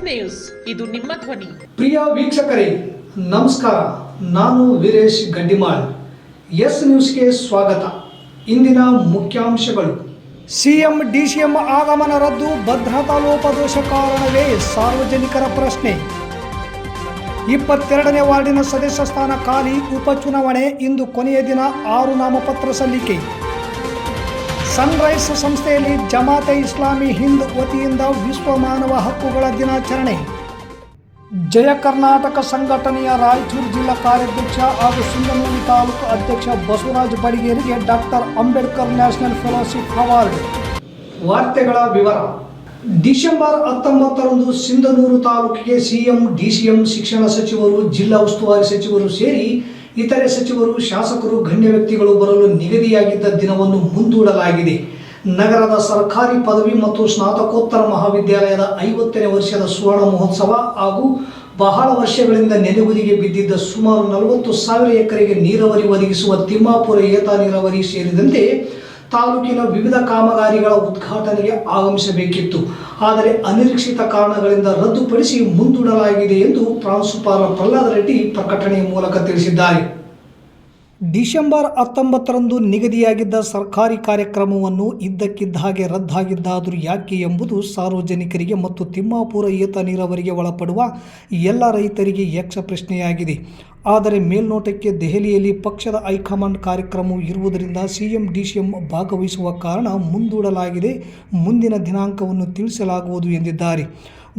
News, ಇದು ನಿಮ್ಮ ಧ್ವನಿ. ಪ್ರಿಯ ವೀಕ್ಷಕರೇ ನಮಸ್ಕಾರ. ನಾನು ವೀರೇಶ್ ಗಡ್ಡಿಮಾಳ್. ಎಸ್ ನ್ಯೂಸ್ಗೆ ಸ್ವಾಗತ. ಇಂದಿನ ಮುಖ್ಯಾಂಶಗಳು. ಸಿಎಂ ಡಿಸಿಎಂ ಆಗಮನ ರದ್ದು, ಭದ್ರತಾ ಲೋಪದೋಷ ಕಾರಣವೇ? ಸಾರ್ವಜನಿಕರ ಪ್ರಶ್ನೆ. 22ನೇ ವಾರ್ಡಿನ ಸದಸ್ಯ ಸ್ಥಾನ ಖಾಲಿ, ಉಪಚುನಾವಣೆ ಇಂದು ಕೊನೆಯ ದಿನ, 6 ನಾಮಪತ್ರ ಸಲ್ಲಿಕೆ. ಸನ್ರೈಸ್ ಸಂಸ್ಥೆಯಲ್ಲಿ ಜಮಾತೆ ಇಸ್ಲಾಮಿ ಹಿಂದ್ ವತಿಯಿಂದ ವಿಶ್ವ ಮಾನವ ಹಕ್ಕುಗಳ ದಿನಾಚರಣೆ. ಜಯ ಕರ್ನಾಟಕ ಸಂಘಟನೆಯ ರಾಯಚೂರು ಜಿಲ್ಲಾ ಕಾರ್ಯಾಧ್ಯಕ್ಷ ಹಾಗೂ ಸಿಂಧನೂರು ತಾಲೂಕು ಅಧ್ಯಕ್ಷ ಬಸವರಾಜ ಬಡಿಗೇರಿಗೆ doctor Ambedkar national fellowship award. ವಾರ್ತೆಗಳ ವಿವರ. ಡಿಸೆಂಬರ್ 19ರಂದು ಸಿಂಧನೂರು ತಾಲೂಕಿಗೆ ಸಿಎಂ ಡಿಸಿಎಂ ಶಿಕ್ಷಣ ಸಚಿವರು, ಜಿಲ್ಲಾ ಉಸ್ತುವಾರಿ ಸಚಿವರು ಸೇರಿ ಇತರೆ ಸಚಿವರು, ಶಾಸಕರು, ಗಣ್ಯ ವ್ಯಕ್ತಿಗಳು ಬರಲು ನಿಗದಿಯಾಗಿದ್ದ ದಿನವನ್ನು ಮುಂದೂಡಲಾಗಿದೆ. ನಗರದ ಸರ್ಕಾರಿ ಪದವಿ ಮತ್ತು ಸ್ನಾತಕೋತ್ತರ ಮಹಾವಿದ್ಯಾಲಯದ 50ನೇ ವರ್ಷದ ಸುವರ್ಣ ಮಹೋತ್ಸವ ಹಾಗೂ ಬಹಳ ವರ್ಷಗಳಿಂದ ನೆನೆಗುದಿಗೆ ಬಿದ್ದಿದ್ದ ಸುಮಾರು 40,000 ಎಕರೆಗೆ ನೀರಾವರಿ ಒದಗಿಸುವ ತಿಮ್ಮಾಪುರ ಏತ ನೀರಾವರಿ ಸೇರಿದಂತೆ ತಾಲೂಕಿನ ವಿವಿಧ ಕಾಮಗಾರಿಗಳ ಉದ್ಘಾಟನೆಗೆ ಆಗಮಿಸಬೇಕಿತ್ತು. ಆದರೆ ಅನಿರೀಕ್ಷಿತ ಕಾರಣಗಳಿಂದ ರದ್ದುಪಡಿಸಿ ಮುಂದೂಡಲಾಗಿದೆ ಎಂದು ಪ್ರಾಂಶುಪಾಲ ಪ್ರಹ್ಲಾದ ರೆಡ್ಡಿ ಪ್ರಕಟಣೆಯ ಮೂಲಕ ತಿಳಿಸಿದ್ದಾರೆ. ಡಿಸೆಂಬರ್ 19ರಂದು ನಿಗದಿಯಾಗಿದ್ದ ಸರ್ಕಾರಿ ಕಾರ್ಯಕ್ರಮವನ್ನು ಇದ್ದಕ್ಕಿದ್ದ ಹಾಗೆ ರದ್ದಾಗಿದ್ದಾದರೂ ಯಾಕೆ ಎಂಬುದು ಸಾರ್ವಜನಿಕರಿಗೆ ಮತ್ತು ತಿಮ್ಮಾಪುರ ಏತ ನೀರಾವರಿಗೆ ಒಳಪಡುವ ಎಲ್ಲ ರೈತರಿಗೆ ಯಕ್ಷ ಪ್ರಶ್ನೆಯಾಗಿದೆ. ಆದರೆ ಮೇಲ್ನೋಟಕ್ಕೆ ದೆಹಲಿಯಲ್ಲಿ ಪಕ್ಷದ ಹೈಕಮಾಂಡ್ ಕಾರ್ಯಕ್ರಮವು ಇರುವುದರಿಂದ ಸಿಎಂ ಡಿಸಿಎಂ ಭಾಗವಹಿಸುವ ಕಾರಣ ಮುಂದೂಡಲಾಗಿದೆ. ಮುಂದಿನ ದಿನಾಂಕವನ್ನು ತಿಳಿಸಲಾಗುವುದು ಎಂದಿದ್ದಾರೆ.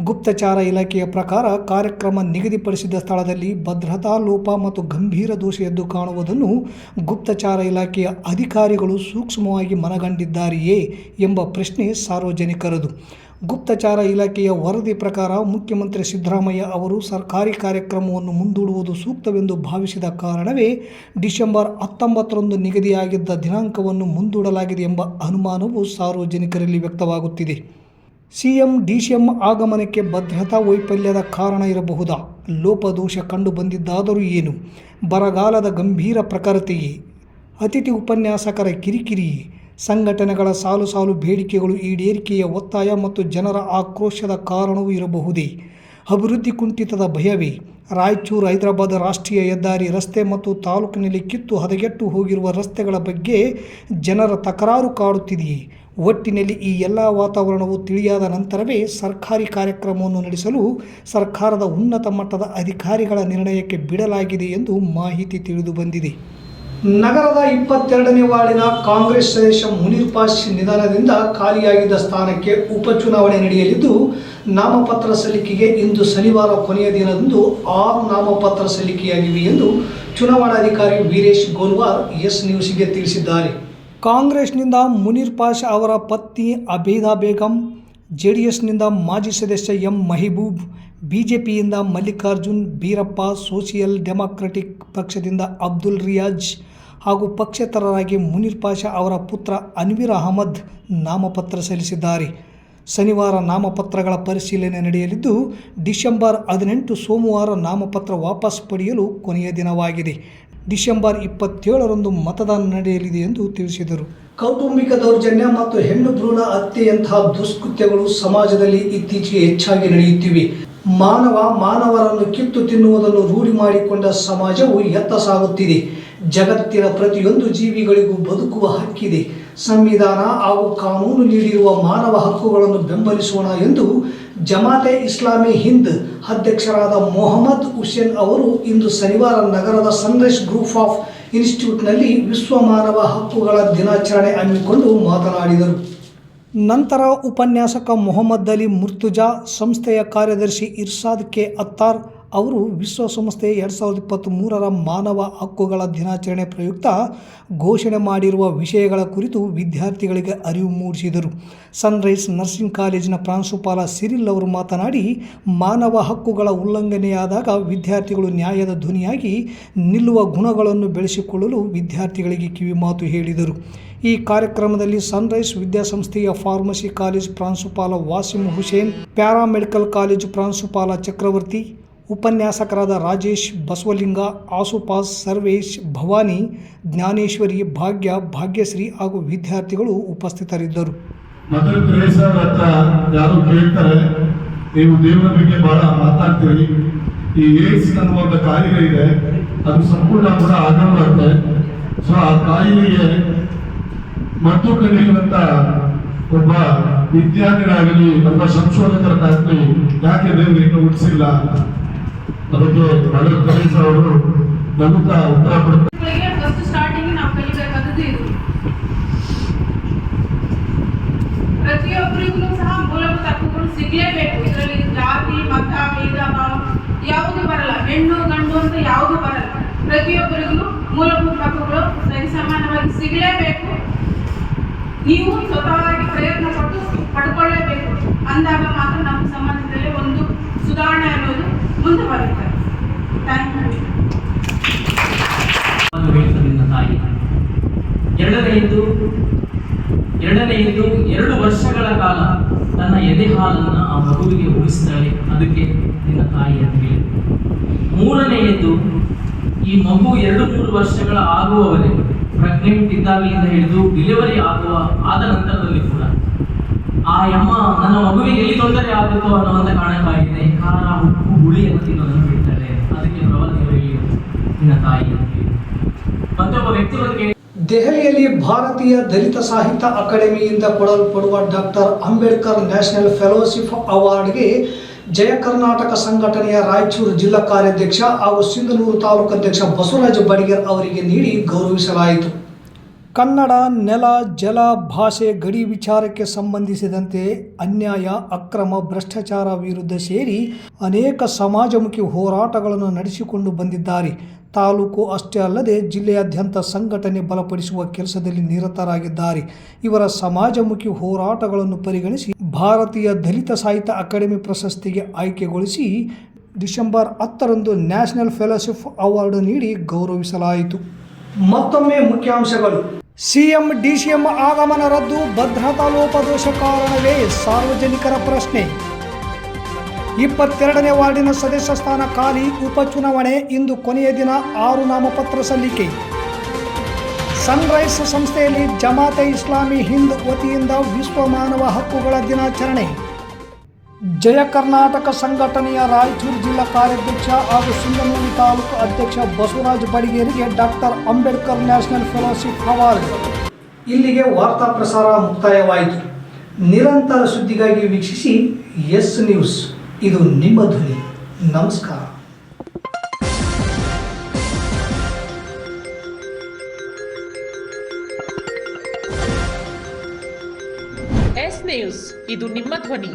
ಗುಪ್ತಚಾರ ಇಲಾಖೆಯ ಪ್ರಕಾರ ಕಾರ್ಯಕ್ರಮ ನಿಗದಿಪಡಿಸಿದ ಸ್ಥಳದಲ್ಲಿ ಭದ್ರತಾ ಲೋಪ ಮತ್ತು ಗಂಭೀರ ದೋಷ ಎದ್ದು ಕಾಣುವುದನ್ನು ಗುಪ್ತಚಾರ ಇಲಾಖೆಯ ಅಧಿಕಾರಿಗಳು ಸೂಕ್ಷ್ಮವಾಗಿ ಮನಗಂಡಿದ್ದಾರೆಯೇ ಎಂಬ ಪ್ರಶ್ನೆ ಸಾರ್ವಜನಿಕರದು. ಗುಪ್ತಚಾರ ಇಲಾಖೆಯ ವರದಿ ಪ್ರಕಾರ ಮುಖ್ಯಮಂತ್ರಿ ಸಿದ್ದರಾಮಯ್ಯ ಅವರು ಸರ್ಕಾರಿ ಕಾರ್ಯಕ್ರಮವನ್ನು ಮುಂದೂಡುವುದು ಸೂಕ್ತವೆಂದು ಭಾವಿಸಿದ ಕಾರಣವೇ ಡಿಸೆಂಬರ್ 19ರಂದು ನಿಗದಿಯಾಗಿದ್ದ ದಿನಾಂಕವನ್ನು ಮುಂದೂಡಲಾಗಿದೆ ಎಂಬ ಅನುಮಾನವು ಸಾರ್ವಜನಿಕರಲ್ಲಿ ವ್ಯಕ್ತವಾಗುತ್ತಿದೆ. ಸಿಎಂ ಡಿಸಿಎಂ ಆಗಮನಕ್ಕೆ ಭದ್ರತಾ ವೈಫಲ್ಯದ ಕಾರಣ ಇರಬಹುದಾ? ಲೋಪದೋಷ ಕಂಡು ಬಂದಿದ್ದಾದರೂ ಏನು? ಬರಗಾಲದ ಗಂಭೀರ ಪ್ರಖರತೆಯೇ? ಅತಿಥಿ ಉಪನ್ಯಾಸಕರ ಕಿರಿಕಿರಿಯೇ? ಸಂಘಟನೆಗಳ ಸಾಲು ಸಾಲು ಬೇಡಿಕೆಗಳು ಈಡೇರಿಕೆಯ ಒತ್ತಾಯ ಮತ್ತು ಜನರ ಆಕ್ರೋಶದ ಕಾರಣವೂ ಇರಬಹುದೇ? ಅಭಿವೃದ್ಧಿ ಕುಂಠಿತದ ಭಯವೇ? ರಾಯಚೂರು ಹೈದರಾಬಾದ್ ರಾಷ್ಟ್ರೀಯ ಹೆದ್ದಾರಿ ರಸ್ತೆ ಮತ್ತು ತಾಲೂಕಿನಲ್ಲಿ ಕಿತ್ತು ಹದಗೆಟ್ಟು ಹೋಗಿರುವ ರಸ್ತೆಗಳ ಬಗ್ಗೆ ಜನರ ತಕರಾರು ಕಾಡುತ್ತಿದೆಯೇ? ಒಟ್ಟಿನಲ್ಲಿ ಈ ಎಲ್ಲ ವಾತಾವರಣವು ತಿಳಿಯಾದ ನಂತರವೇ ಸರ್ಕಾರಿ ಕಾರ್ಯಕ್ರಮವನ್ನು ನಡೆಸಲು ಸರ್ಕಾರದ ಉನ್ನತ ಮಟ್ಟದ ಅಧಿಕಾರಿಗಳ ನಿರ್ಣಯಕ್ಕೆ ಬಿಡಲಾಗಿದೆ ಎಂದು ಮಾಹಿತಿ ತಿಳಿದು ಬಂದಿದೆ. ನಗರದ 22ನೇ ವಾರ್ಡಿನ ಕಾಂಗ್ರೆಸ್ ಸದಸ್ಯ ಮುನೀರ್ ಪಾಷ್ ನಿಧನದಿಂದ ಖಾಲಿಯಾಗಿದ್ದ ಸ್ಥಾನಕ್ಕೆ ಉಪಚುನಾವಣೆ ನಡೆಯಲಿದ್ದು, ನಾಮಪತ್ರ ಸಲ್ಲಿಕೆಗೆ ಇಂದು ಶನಿವಾರ ಕೊನೆಯ ದಿನದಂದು 6 ನಾಮಪತ್ರ ಸಲ್ಲಿಕೆಯಾಗಿವೆ ಎಂದು ಚುನಾವಣಾಧಿಕಾರಿ ವೀರೇಶ್ ಗೋಲ್ವಾರ್ ಎಸ್ ನ್ಯೂಸ್ಗೆ ತಿಳಿಸಿದ್ದಾರೆ. ಕಾಂಗ್ರೆಸ್ನಿಂದ ಮುನೀರ್ ಪಾಷ್ ಅವರ ಪತ್ನಿ ಅಬೇದಾ ಬೇಗಂ, ಜೆಡಿಎಸ್ನಿಂದ ಮಾಜಿ ಸದಸ್ಯ ಎಂ ಮೆಹಬೂಬ್, ಬಿಜೆಪಿಯಿಂದ ಮಲ್ಲಿಕಾರ್ಜುನ್ ಬೀರಪ್ಪ, ಸೋಷಿಯಲ್ ಡೆಮಾಕ್ರೆಟಿಕ್ ಪಕ್ಷದಿಂದ ಅಬ್ದುಲ್ ರಿಯಾಜ್ ಹಾಗೂ ಪಕ್ಷೇತರರಾಗಿ ಮುನೀರ್ ಪಾಷ್ ಅವರ ಪುತ್ರ ಅನ್ವೀರ್ ಅಹಮದ್ ನಾಮಪತ್ರ ಸಲ್ಲಿಸಿದ್ದಾರೆ. ಶನಿವಾರ ನಾಮಪತ್ರಗಳ ಪರಿಶೀಲನೆ ನಡೆಯಲಿದ್ದು, ಡಿಸೆಂಬರ್ 18 ಸೋಮವಾರ ನಾಮಪತ್ರ ವಾಪಸ್ ಪಡೆಯಲು ಕೊನೆಯ ದಿನವಾಗಿದೆ. ಡಿಸೆಂಬರ್ 27ರಂದು ಮತದಾನ ನಡೆಯಲಿದೆ ಎಂದು ತಿಳಿಸಿದರು. ಕೌಟುಂಬಿಕ ದೌರ್ಜನ್ಯ ಮತ್ತು ಹೆಣ್ಣು ಭ್ರೂಣ ಹತ್ಯೆಯಂತಹ ದುಷ್ಕೃತ್ಯಗಳು ಸಮಾಜದಲ್ಲಿ ಇತ್ತೀಚೆಗೆ ಹೆಚ್ಚಾಗಿ ನಡೆಯುತ್ತಿವೆ. ಮಾನವರನ್ನು ಕಿತ್ತು ತಿನ್ನುವುದನ್ನು ರೂಢಿ ಮಾಡಿಕೊಂಡ ಸಮಾಜವು ಎತ್ತ ಸಾಗುತ್ತಿದೆ. ಜಗತ್ತಿನ ಪ್ರತಿಯೊಂದು ಜೀವಿಗಳಿಗೂ ಬದುಕುವ ಹಕ್ಕಿದೆ. ಸಂವಿಧಾನ ಹಾಗೂ ಕಾನೂನು ನೀಡಿರುವ ಮಾನವ ಹಕ್ಕುಗಳನ್ನು ಬೆಂಬಲಿಸೋಣ ಎಂದು ಜಮಾತೆ ಇಸ್ಲಾಮಿ ಹಿಂದ್ ಅಧ್ಯಕ್ಷರಾದ ಮೊಹಮ್ಮದ್ ಹುಸೇನ್ ಅವರು ಇಂದು ಶನಿವಾರ ನಗರದ ಸನ್ರೈಸ್ ಗ್ರೂಪ್ ಆಫ್ ಇನ್ಸ್ಟಿಟ್ಯೂಟ್ನಲ್ಲಿ ವಿಶ್ವ ಮಾನವ ಹಕ್ಕುಗಳ ದಿನಾಚರಣೆ ಹಮ್ಮಿಕೊಂಡು ಮಾತನಾಡಿದರು. ನಂತರ ಉಪನ್ಯಾಸಕ ಮೊಹಮ್ಮದ್ ಅಲಿ ಮುರ್ತುಜಾ, ಸಂಸ್ಥೆಯ ಕಾರ್ಯದರ್ಶಿ ಇರ್ಷಾದ್ ಕೆ ಅತ್ತಾರ್ ಅವರು ವಿಶ್ವಸಂಸ್ಥೆ 2023ರ ಮಾನವ ಹಕ್ಕುಗಳ ದಿನಾಚರಣೆ ಪ್ರಯುಕ್ತ ಘೋಷಣೆ ಮಾಡಿರುವ ವಿಷಯಗಳ ಕುರಿತು ವಿದ್ಯಾರ್ಥಿಗಳಿಗೆ ಅರಿವು ಮೂಡಿಸಿದರು. ಸನ್ರೈಸ್ ನರ್ಸಿಂಗ್ ಕಾಲೇಜಿನ ಪ್ರಾಂಶುಪಾಲ ಸಿರಿಲ್ ಅವರು ಮಾತನಾಡಿ, ಮಾನವ ಹಕ್ಕುಗಳ ಉಲ್ಲಂಘನೆಯಾದಾಗ ವಿದ್ಯಾರ್ಥಿಗಳು ನ್ಯಾಯದ ಧ್ವನಿಯಾಗಿ ನಿಲ್ಲುವ ಗುಣಗಳನ್ನು ಬೆಳೆಸಿಕೊಳ್ಳಲು ವಿದ್ಯಾರ್ಥಿಗಳಿಗೆ ಕಿವಿಮಾತು ಹೇಳಿದರು. ಈ ಕಾರ್ಯಕ್ರಮದಲ್ಲಿ ಸನ್ರೈಸ್ ವಿದ್ಯಾಸಂಸ್ಥೆಯ ಫಾರ್ಮಸಿ ಕಾಲೇಜ್ ಪ್ರಾಂಶುಪಾಲ ವಾಸಿಂ ಹುಸೇನ್, ಪ್ಯಾರಾಮೆಡಿಕಲ್ ಕಾಲೇಜು ಪ್ರಾಂಶುಪಾಲ ಚಕ್ರವರ್ತಿ, ಉಪನ್ಯಾಸಕರಾದ ರಾಜೇಶ್, ಬಸವಲಿಂಗ, ಆಸುಪಾಸ್, ಸರ್ವೇಶ್, ಭವಾನಿ, ಜ್ಞಾನೇಶ್ವರಿ, ಭಾಗ್ಯ, ಭಾಗ್ಯಶ್ರೀ ಹಾಗೂ ವಿದ್ಯಾರ್ಥಿಗಳು ಉಪಸ್ಥಿತರಿದ್ದರು. ಮದರ್ ತೆರೇಸಾ ಹತ್ರ ಯಾರು ಕೇಳ್ತಾರೆ ನೀವು ದೇವರ ಬಗ್ಗೆ ಬಹಳ ಮಾತಾಡ್ತೀರಿ. ಈ ಏಡ್ಸ್ ಅನ್ನುವಂಥ ಕಾಯಿಲೆ ಇದೆ, ಅದು ಸಂಪೂರ್ಣ ಕೂಡ ಆಗಬಾರುತ್ತೆ. ಸೊ ಆ ಕಾಯಿಲೆಗೆ ಮದ್ದು ಕಂಡಿರುವಂತ ಒಬ್ಬ ವಿಜ್ಞಾನಿಗಳಾಗಲಿ ಅಥವಾ ಸಂಶೋಧಕರಾಗಲಿ ಯಾಕೆ ದೇವರು ಇನ್ನೂ ಹುಟ್ಟಿಸಿಲ್ಲ, ಅದಕ್ಕೆ ಡಾಕ್ಟರ್ ಕರೀಸ್ ಅವರು ನಗುತ್ತಾ ಉತ್ತರ ಕೊಡ್ತಾರೆ. ಫಸ್ಟ್ ಸ್ಟಾರ್ಟಿಂಗ್ ನಾವು ಕಲಿಬೇಕಾದದ್ದು ಇದು. ಪ್ರತಿಯೊಬ್ಬರಿಗೂ ಸಹ ಮೂಲಭೂತ ಹಕ್ಕುಗಳು ಸಿಗಲೇಬೇಕು. ಇದರಲ್ಲಿ ಜಾತಿ, ಮತ, ಭೇದ ಭಾವ ಯಾವುದು ಬರಲ್ಲ, ಹೆಣ್ಣು ಗಂಡು ಅಂತ ಯಾವುದು ಬರಲ್ಲ. ಪ್ರತಿಯೊಬ್ಬರಿಗೂ ಮೂಲಭೂತ ಹಕ್ಕುಗಳು ಸರಿಸಮಾನವಾಗಿ ಸಿಗಲೇಬೇಕು. ನೀವು ಸ್ವತಃವಾಗಿ ಪ್ರಯತ್ನ ಪಟ್ಟು ಪಡ್ಕೊಳ್ಳೇಬೇಕು. ಅಂದಾಗ ಮಾತ್ರ ನಮ್ಮ ಸಮಾಜದಲ್ಲಿ ಒಂದು ಸುಧಾರಣೆ ಅನ್ನೋದು ಮುಂದೆ ಬರುತ್ತೆ. Thank you. ತಾಯಿ ಎರಡನೆಯದು 2 ವರ್ಷಗಳ ಕಾಲ ತನ್ನ ಎದೆ ಹಾಲನ್ನು ಆ ಮಗುವಿಗೆ ಉಳಿಸ್ತಾಳೆ, ಅದಕ್ಕೆ ನಿನ್ನ ತಾಯಿ ಅಂತ ಹೇಳಿ. ಮೂರನೆಯದು, ಈ ಮಗು 2-3 ವರ್ಷಗಳ ಆಗುವವರೆಗೆ ಪ್ರೆಗ್ನೆಂಟ್ ಇದ್ದಾಗಲಿಂದ ಹಿಡಿದು ಡೆಲಿವರಿ ಆದ ನಂತರದಲ್ಲಿ ಕೂಡ ಆ ಅಮ್ಮ ನನ್ನ ಮಗುವಿಗೆ ಎಲ್ಲಿ ತೊಂದರೆ ಆಗುತ್ತೋ ಅನ್ನುವಂಥ ಕಾರಣಕ್ಕಾಗಿದೆ ಖಾರ, ಉಪ್ಪು, ಹುಳಿಯನ್ನು ತಿನ್ನೋದನ್ನು ಬಿಡ್ತಾಳೆ, ಅದಕ್ಕೆ ಪ್ರವಾದಿಯವರಿಗೆ ನಿನ್ನ ತಾಯಿ ಅಂತ ಹೇಳಿ. ಮತ್ತೊಬ್ಬ ವ್ಯಕ್ತಿ ಬಗ್ಗೆ ದೆಹಲಿಯಲ್ಲಿ ಭಾರತೀಯ ದಲಿತ ಸಾಹಿತ್ಯ ಅಕಾಡೆಮಿಯಿಂದ ಕೊಡಲ್ಪಡುವ ಡಾಕ್ಟರ್ ಅಂಬೇಡ್ಕರ್ ನ್ಯಾಷನಲ್ ಫೆಲೋಶಿಪ್ ಅವಾರ್ಡ್ಗೆ ಜಯ ಕರ್ನಾಟಕ ಸಂಘಟನೆಯ ರಾಯಚೂರು ಜಿಲ್ಲಾ ಕಾರ್ಯಾಧ್ಯಕ್ಷ ಹಾಗೂ ಸಿಂಧನೂರು ತಾಲೂಕು ಅಧ್ಯಕ್ಷ ಬಸವರಾಜ ಬಡಿಗೇರ್ ಅವರಿಗೆ ನೀಡಿ ಗೌರವಿಸಲಾಯಿತು. ಕನ್ನಡ ನೆಲ, ಜಲ, ಭಾಷೆ, ಗಡಿ ವಿಚಾರಕ್ಕೆ ಸಂಬಂಧಿಸಿದಂತೆ ಅನ್ಯಾಯ, ಅಕ್ರಮ, ಭ್ರಷ್ಟಾಚಾರ ವಿರುದ್ಧ ಸೇರಿ ಅನೇಕ ಸಮಾಜಮುಖಿ ಹೋರಾಟಗಳನ್ನು ನಡೆಸಿಕೊಂಡು ಬಂದಿದ್ದಾರೆ. ತಾಲೂಕು ಅಷ್ಟೇ ಅಲ್ಲದೆ ಜಿಲ್ಲೆಯಾದ್ಯಂತ ಸಂಘಟನೆ ಬಲಪಡಿಸುವ ಕೆಲಸದಲ್ಲಿ ನಿರತರಾಗಿದ್ದಾರೆ. ಇವರ ಸಮಾಜಮುಖಿ ಹೋರಾಟಗಳನ್ನು ಪರಿಗಣಿಸಿ ಭಾರತೀಯ ದಲಿತ ಸಾಹಿತ್ಯ ಅಕಾಡೆಮಿ ಪ್ರಶಸ್ತಿಗೆ ಆಯ್ಕೆಗೊಳಿಸಿ ಡಿಸೆಂಬರ್ 10ರಂದು ನ್ಯಾಷನಲ್ ಫೆಲೋಶಿಪ್ ಅವಾರ್ಡ್ ನೀಡಿ ಗೌರವಿಸಲಾಯಿತು. ಮತ್ತೊಮ್ಮೆ ಮುಖ್ಯಾಂಶಗಳು. ಸಿಎಂ ಡಿಸಿಎಂ ಆಗಮನ ರದ್ದು, ಭದ್ರತಾ ಲೋಪದೋಷ ಕಾರಣವೇ? ಸಾರ್ವಜನಿಕರ ಪ್ರಶ್ನೆ. 22ನೇ ವಾರ್ಡಿನ ಸದಸ್ಯ ಸ್ಥಾನ ಖಾಲಿ, ಉಪಚುನಾವಣೆ ಇಂದು ಕೊನೆಯ ದಿನ, 6 ನಾಮಪತ್ರ ಸಲ್ಲಿಕೆ. ಸನ್ರೈಸ್ ಸಂಸ್ಥೆಯಲ್ಲಿ ಜಮಾತೆ ಇಸ್ಲಾಮಿ ಹಿಂದ್ ವತಿಯಿಂದ ವಿಶ್ವ ಮಾನವ ಹಕ್ಕುಗಳ ದಿನಾಚರಣೆ. ಜಯ ಕರ್ನಾಟಕ ಸಂಘಟನೆಯ ರಾಯಚೂರು ಜಿಲ್ಲಾ ಕಾರ್ಯಾಧ್ಯಕ್ಷ ಹಾಗೂ ಸಿಂಧನೂರು ತಾಲೂಕು ಅಧ್ಯಕ್ಷ ಬಸವರಾಜ ಬಡಿಗೇರಿಗೆ doctor Ambedkar national fellowship award. ಇಲ್ಲಿಗೆ ವಾರ್ತಾ ಪ್ರಸಾರ ಮುಕ್ತಾಯವಾಯಿತು. ನಿರಂತರ ಸುದ್ದಿಗಾಗಿ ವೀಕ್ಷಿಸಿ ಎಸ್ ನ್ಯೂಸ್. ಇದು ನಿಮ್ಮ ಧ್ವನಿ. ನಮಸ್ಕಾರ. ಎಸ್ ನ್ಯೂಸ್, ಇದು ನಿಮ್ಮ ಧ್ವನಿ.